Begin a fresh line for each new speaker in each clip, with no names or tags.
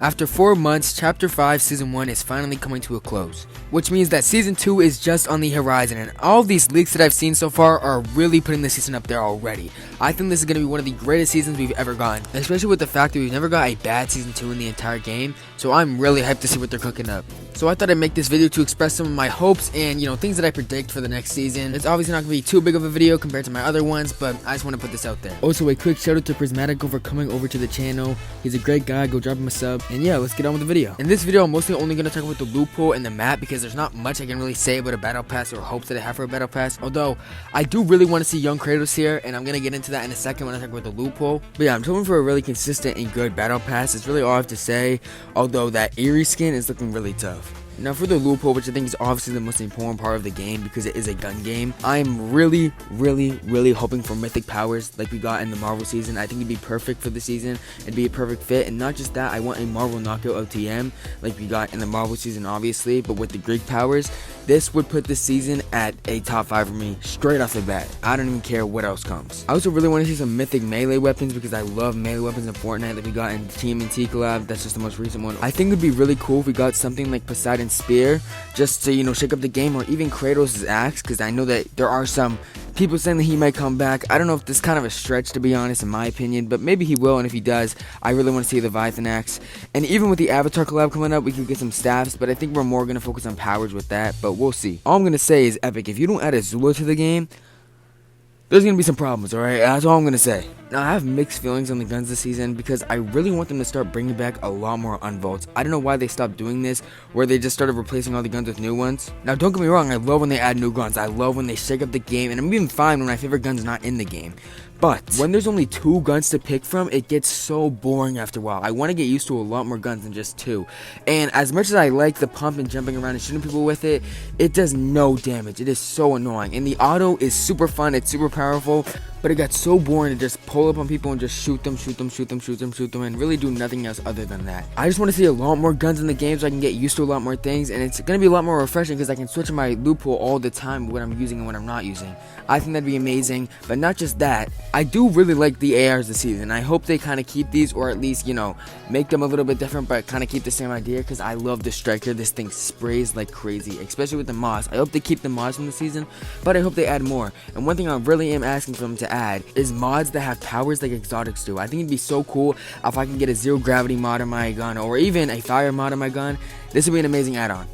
After 4 months, Chapter 5 Season 1 is finally coming to a close, which means that Season 2 is just on the horizon, and all these leaks that I've seen so far are really putting the season up there already. I think this is going to be one of the greatest seasons we've ever gotten, especially with the fact that we've never got a bad Season 2 in the entire game, so I'm really hyped to see what they're cooking up. So I thought I'd make this video to express some of my hopes and, things that I predict for the next season. It's obviously not going to be too big of a video compared to my other ones, but I just want to put this out there. Also, a quick shout out to Prismatico for coming over to the channel. He's a great guy, go drop him a sub, and yeah, let's get on with the video. In this video, I'm mostly only going to talk about the loophole and the map because there's not much I can really say about a battle pass or hopes that I have for a battle pass, although I do really want to see young Kratos here, and I'm going to get into that in a second when I talk about the loophole. But yeah, I'm hoping for a really consistent and good battle pass. It's really all I have to say, although that Eerie skin is looking really tough. Now for the loophole, which I think is obviously the most important part of the game because it is a gun game, I'm really hoping for mythic powers like we got in the Marvel season. I think it'd be perfect for the season. It'd be a perfect fit, and not just that, I want a Marvel knockout of TM like we got in the Marvel season obviously, but with the Greek powers. This would put this season at a top 5 for me straight off the bat. I don't even care what else comes. I also really want to see some mythic melee weapons because I love melee weapons in Fortnite that we got in TMNT collab. That's just the most recent one. I think it would be really cool if we got something like Poseidon's spear just to, shake up the game, or even Kratos' axe, because I know that there are some people saying that he might come back. I don't know if this is kind of a stretch, to be honest, in my opinion, but maybe he will, and if he does, I really want to see the Leviathan axe. And even with the Avatar collab coming up, we could get some staffs, but I think we're more going to focus on powers with that, but we'll see. All I'm going to say is, Epic, if you don't add Azula to the game, there's going to be some problems, alright? That's all I'm going to say. Now, I have mixed feelings on the guns this season because I really want them to start bringing back a lot more unvaults. I don't know why they stopped doing this, where they just started replacing all the guns with new ones. Now, don't get me wrong, I love when they add new guns. I love when they shake up the game, and I'm even fine when my favorite gun's not in the game. But when there's only 2 guns to pick from, it gets so boring after a while. I want to get used to a lot more guns than just 2. And as much as I like the pump and jumping around and shooting people with it, it does no damage. It is so annoying. And the auto is super fun, it's super powerful, but it got so boring to just pull up on people and just shoot them, and really do nothing else other than that. I just want to see a lot more guns in the game so I can get used to a lot more things, and it's going to be a lot more refreshing because I can switch my loophole all the time what I'm using and what I'm not using. I think that'd be amazing, but not just that, I do really like the ARs this season. I hope they kind of keep these, or at least, make them a little bit different, but kind of keep the same idea because I love the Striker. This thing sprays like crazy, especially with the mods. I hope they keep the mods from the season, but I hope they add more. And one thing I really am asking for them to add is mods that have powers like exotics do. I think it'd be so cool if I can get a zero gravity mod on my gun, or even a fire mod on my gun. This would be an amazing add-on.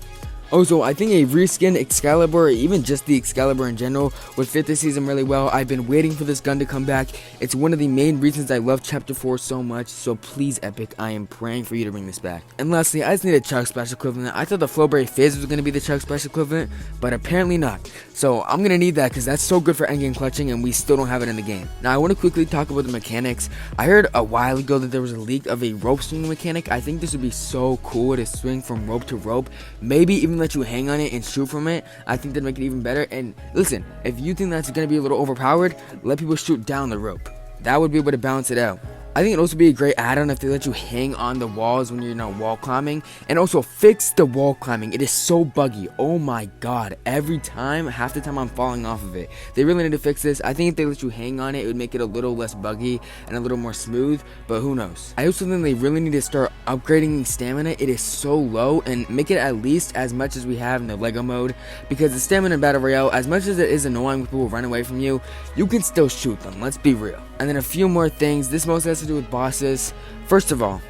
Also, I think a reskinned Excalibur, or even just the Excalibur in general, would fit this season really well. I've been waiting for this gun to come back. It's one of the main reasons I love Chapter 4 so much, so please, Epic, I am praying for you to bring this back. And lastly, I just need a Chug Splash equivalent. I thought the Flowberry Fizz was going to be the Chug Splash equivalent, but apparently not. So I'm going to need that because that's so good for endgame clutching, and we still don't have it in the game. Now, I want to quickly talk about the mechanics. I heard a while ago that there was a leak of a rope swing mechanic. I think this would be so cool to swing from rope to rope. Maybe even let you hang on it and shoot from it. I think that'd make it even better. And listen, if you think that's going to be a little overpowered, let people shoot down the rope. That would be able to balance it out. I think it'd also be a great add-on if they let you hang on the walls when you're wall climbing, and also fix the wall climbing. It is so buggy. Oh my god, every time, half the time I'm falling off of it. They really need to fix this. I think if they let you hang on it, it would make it a little less buggy and a little more smooth, but who knows. I also think they really need to start upgrading stamina. It is so low, and make it at least as much as we have in the Lego mode, because the stamina in Battle Royale, as much as it is annoying when people run away from you, you can still shoot them, let's be real. And then a few more things. This mostly has to do with bosses. First of all,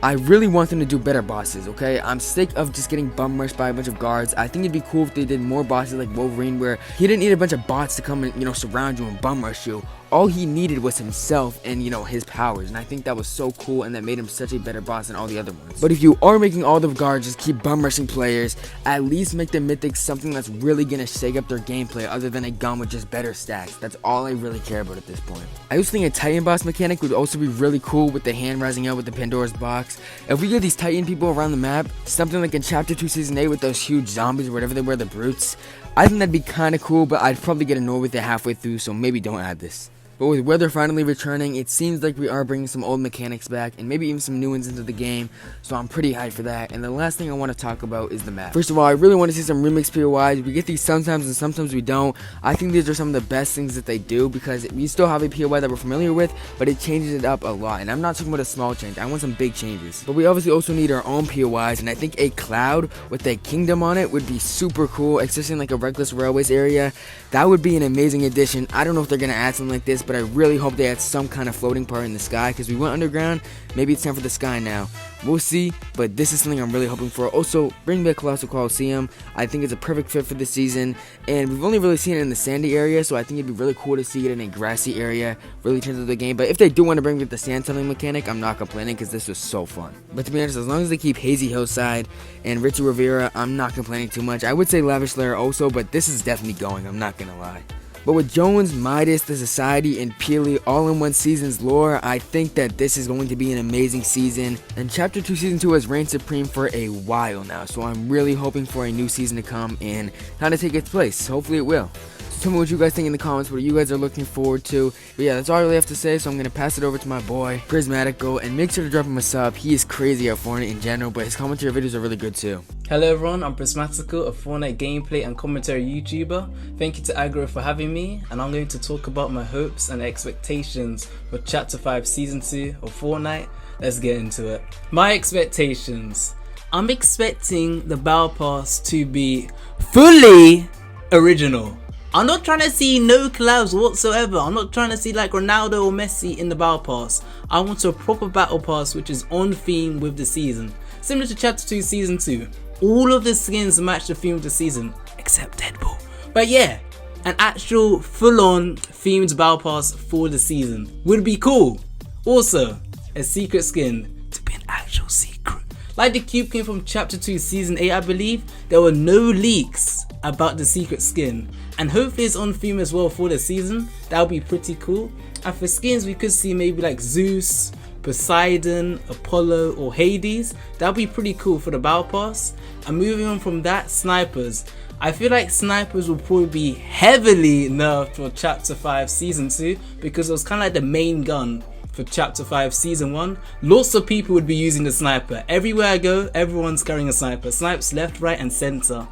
I really want them to do better bosses, okay? I'm sick of just getting bum rushed by a bunch of guards. I think it'd be cool if they did more bosses like Wolverine, where he didn't need a bunch of bots to come and, surround you and bum rush you. All he needed was himself and, his powers, and I think that was so cool, and that made him such a better boss than all the other ones. But if you are making all the guards just keep bum rushing players, at least make the mythics something that's really gonna shake up their gameplay other than a gun with just better stats. That's all I really care about at this point. I also think a Titan boss mechanic would also be really cool with the hand rising out with the Pandora's box. If we get these Titan people around the map, something like in Chapter 2 Season 8 with those huge zombies or whatever they were, the brutes, I think that'd be kinda cool, but I'd probably get annoyed with it halfway through, so maybe don't add this. But with weather finally returning, it seems like we are bringing some old mechanics back and maybe even some new ones into the game, so I'm pretty hyped for that. And the last thing I want to talk about is the map. First of all, I really want to see some remix POIs. We get these sometimes and sometimes we don't. I think these are some of the best things that they do because we still have a POI that we're familiar with, but it changes it up a lot. And I'm not talking about a small change, I want some big changes. But we obviously also need our own POIs, and I think a cloud with a kingdom on it would be super cool, especially in like a Reckless Railways area. That would be an amazing addition. I don't know if they're going to add something like this, but I really hope they add some kind of floating part in the sky because we went underground. Maybe it's time for the sky now. We'll see, but this is something I'm really hoping for. Also, bring back Colossal Coliseum. I think it's a perfect fit for this season, and we've only really seen it in the sandy area, so I think it'd be really cool to see it in a grassy area, really turns into the game. But if they do want to bring back the sand tunnel mechanic, I'm not complaining because this was so fun. But to be honest, as long as they keep Hazy Hillside and Richie Rivera, I'm not complaining too much. I would say Lavish Lair also, but this is definitely going, I'm not gonna lie. But with Jones, Midas, The Society, and Peely all in one season's lore, I think that this is going to be an amazing season. And Chapter 2 Season 2 has reigned supreme for a while now, so I'm really hoping for a new season to come and kind of take its place. Hopefully it will. So tell me what you guys think in the comments, what you guys are looking forward to. But yeah, that's all I really have to say, so I'm going to pass it over to my boy, Prismatical, and make sure to drop him a sub. He is crazy at Fortnite in general, but his commentary videos are really good too.
Hello everyone, I'm Prismatical, a Fortnite gameplay and commentary YouTuber. Thank you to Aggro for having me, and I'm going to talk about my hopes and expectations for Chapter 5 Season 2 of Fortnite. Let's get into it. My expectations. I'm expecting the Battle Pass to be fully original. I'm not trying to see no collabs whatsoever. I'm not trying to see like Ronaldo or Messi in the Battle Pass. I want a proper Battle Pass which is on theme with the season. Similar to Chapter 2 Season 2. All of the skins match the theme of the season, except Deadpool. But yeah, an actual full-on themed Battle Pass for the season would be cool. Also, a secret skin to be an actual secret. Like the Cube King from Chapter 2 Season 8, I believe, there were no leaks about the secret skin. And hopefully it's on theme as well for the season. That would be pretty cool. And for skins, we could see maybe like Zeus, Poseidon, Apollo, or Hades. That would be pretty cool for the Battle Pass. And moving on from that, snipers. I feel like snipers will probably be heavily nerfed for Chapter 5 Season 2 because it was kind of like the main gun for Chapter 5 Season 1. Lots of people would be using the sniper. Everywhere I go, everyone's carrying a sniper. Snipes left, right, and center.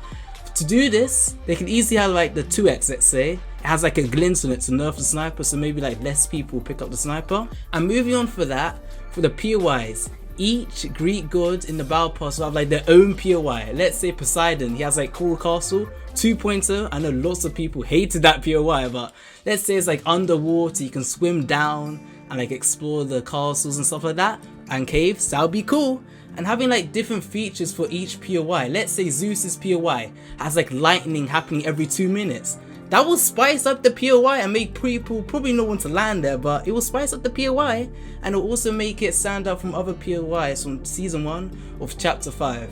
To do this, they can easily have like the 2x, let's say. It has like a glint on it to nerf the sniper, so maybe like less people pick up the sniper. And moving on for that, for the POIs, each Greek god in the Battle Pass will have like their own POI. Let's say Poseidon, he has like Coral Castle 2.0. I know lots of people hated that POI, but let's say it's like underwater, you can swim down and like explore the castles and stuff like that, and caves. That would be cool. And having like different features for each POI. Let's say Zeus's POI has like lightning happening every 2 minutes. That will spice up the POI and make people probably not want to land there, but it will spice up the POI and it will also make it stand out from other POIs from Season 1 of Chapter 5.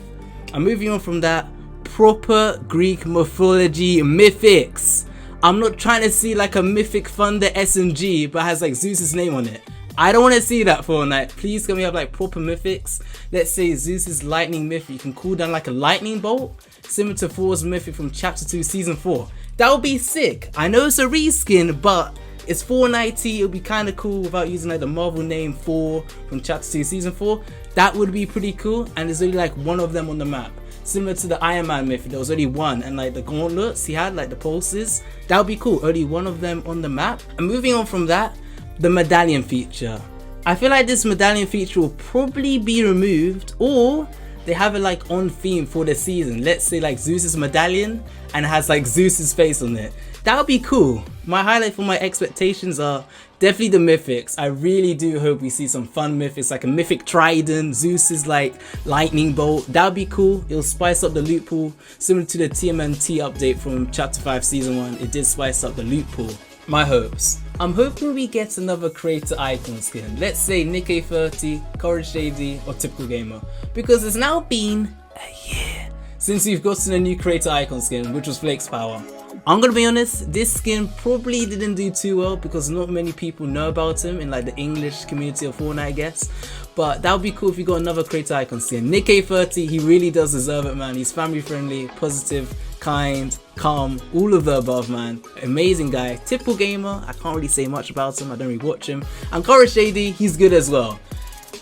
And moving on from that, proper Greek mythology mythics. I'm not trying to see like a Mythic Thunder SMG but has like Zeus's name on it. I don't want to see that Fortnite. Please can we have like proper mythics? Let's say Zeus's lightning mythic. You can cool down like a lightning bolt, similar to Thor's mythic from Chapter 2 Season 4. That would be sick. I know it's a reskin, but it's 490. It would be kind of cool without using like the Marvel name 4 from Chapter 2 Season 4. That would be pretty cool, and there's only like one of them on the map. Similar to the Iron Man mythic, there was only one, and like the gauntlets he had, like the pulses, that would be cool. Only one of them on the map. And moving on from that, the medallion feature. I feel like this medallion feature will probably be removed, or they have it like on theme for the season. Let's say like Zeus's medallion and it has like Zeus's face on it. That would be cool. My highlight for my expectations are definitely the mythics. I really do hope we see some fun mythics, like a mythic trident, Zeus's like lightning bolt. That would be cool. It'll spice up the loot pool, similar to the TMNT update from Chapter 5 Season 1. It did spice up the loot pool. My hopes. I'm hoping we get another creator icon skin. Let's say Nick30, Courage JD, or Typical Gamer. Because it's now been a year since we've gotten a new creator icon skin, which was Flake's Power. I'm gonna be honest, this skin probably didn't do too well because not many people know about him in like the English community of Fortnite, I guess. But that would be cool if we got another creator icon skin. Nick30, he really does deserve it, man. He's family friendly, positive, kind, calm, all of the above, man. Amazing guy, typical gamer. I can't really say much about him, I don't really watch him. And Courage JD, he's good as well.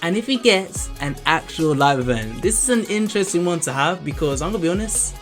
And if he gets an actual live event, this is an interesting one to have, because I'm gonna be honest,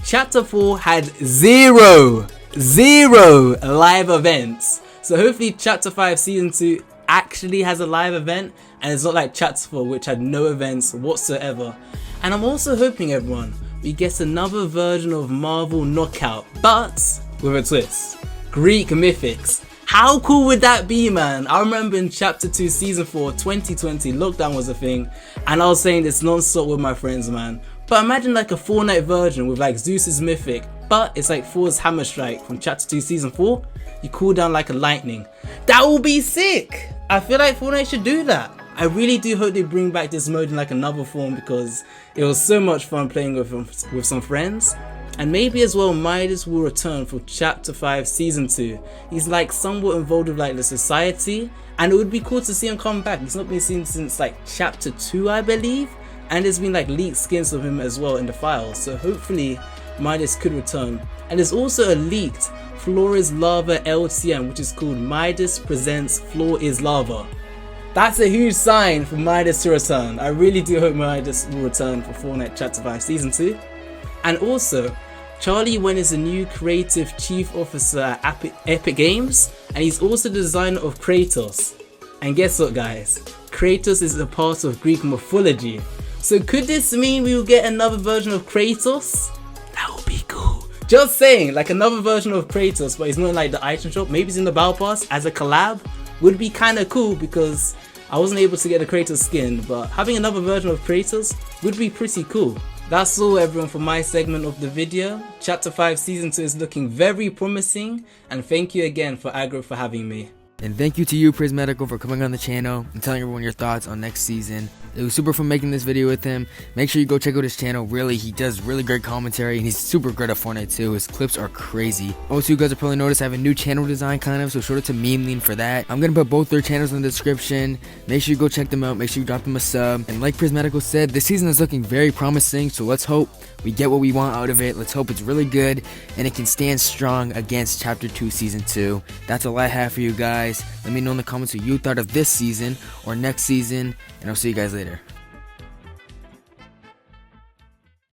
Chapter 4 had zero live events. So hopefully Chapter 5 Season 2 actually has a live event, and it's not like Chapter 4, which had no events whatsoever. And I'm also hoping, everyone, we get another version of Marvel Knockout, but with a twist. Greek Mythics. How cool would that be, man? I remember in Chapter 2 Season 4 2020, lockdown was a thing, and I was saying this non-stop with my friends, man. But imagine like a Fortnite version with like Zeus's Mythic, but it's like Thor's Hammer Strike from Chapter 2 Season 4. You cool down like a lightning. That will be sick! I feel like Fortnite should do that. I really do hope they bring back this mode in like another form, because it was so much fun playing with some friends. And maybe as well Midas will return for Chapter 5 Season 2. He's like somewhat involved with like the society, and it would be cool to see him come back. He's not been seen since like Chapter 2, I believe, and there's been like leaked skins of him as well in the files, so hopefully Midas could return. And there's also a leaked Floor is Lava LTM, which is called Midas Presents Floor is Lava. That's a huge sign for Midas to return. I really do hope Midas will return for Fortnite Chapter 5 Season 2. And also, Charlie Wen is the new creative chief officer at Epic Games, and he's also the designer of Kratos. And guess what, guys? Kratos is a part of Greek mythology. So could this mean we will get another version of Kratos? That would be cool. Just saying, like another version of Kratos, but he's not in like the item shop. Maybe he's in the Battle Pass as a collab. Would be kind of cool, because I wasn't able to get the Kratos skin, but having another version of Kratos would be pretty cool. That's all, everyone, for my segment of the video. Chapter 5 Season 2 is looking very promising, and thank you again for Agro for having me.
And thank you to you, Prismatical, for coming on the channel and telling everyone your thoughts on next season. It was super fun making this video with him. Make sure you go check out his channel. Really, he does really great commentary, and he's super good at Fortnite too. His clips are crazy. Also, you guys have probably noticed I have a new channel design kind of, so shout out to Meme for that. I'm gonna put both their channels in the description. Make sure you go check them out. Make sure you drop them a sub. And like Prismatical said, this season is looking very promising, so let's hope we get what we want out of it. Let's hope it's really good and it can stand strong against Chapter 2 Season 2. That's all I have for you guys. Let me know in the comments what you thought of this season or next season, and I'll see you guys later.